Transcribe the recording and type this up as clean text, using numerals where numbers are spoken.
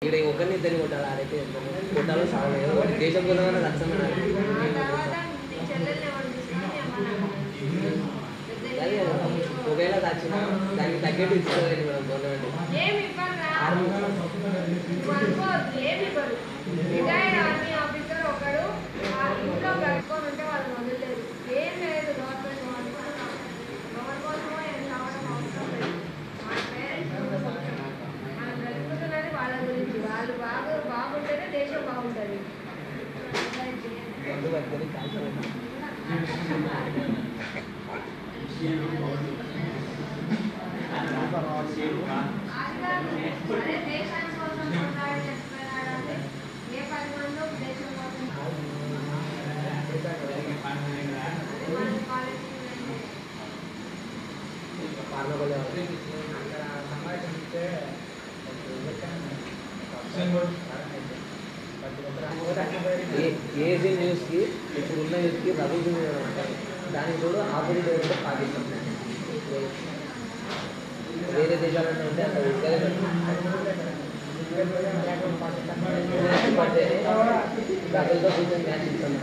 ఇక్కడ ఒకరిని ఇద్దరిని కొట్టాలి ఆడైతే కొట్టాలో సాగలేదు దేశం కోసం నచ్చమని ఒకవేళ దాచిన దానికి తగ్గట్టు ఇచ్చుకోలేదు మేడం గవర్నమెంట్ వాళ్ళు బాగుంటేనే దేశం బాగుంటుంది. దేశాని కోసం కొట్లాడి చెప్తున్నాడంటే ఏ 10 మంది దేశం కోసం ఏజీ న్యూస్కి ఇప్పుడు ఉన్న న్యూస్కి రవి అంటారు దానికి కూడా ఆపోజిట్ అయితే పాకిస్తాన్ వేరే దేశాలన్నీ ఉంటే అక్కడ డబుల్తో కూర్చొని మ్యాచ్ ఇస్తాం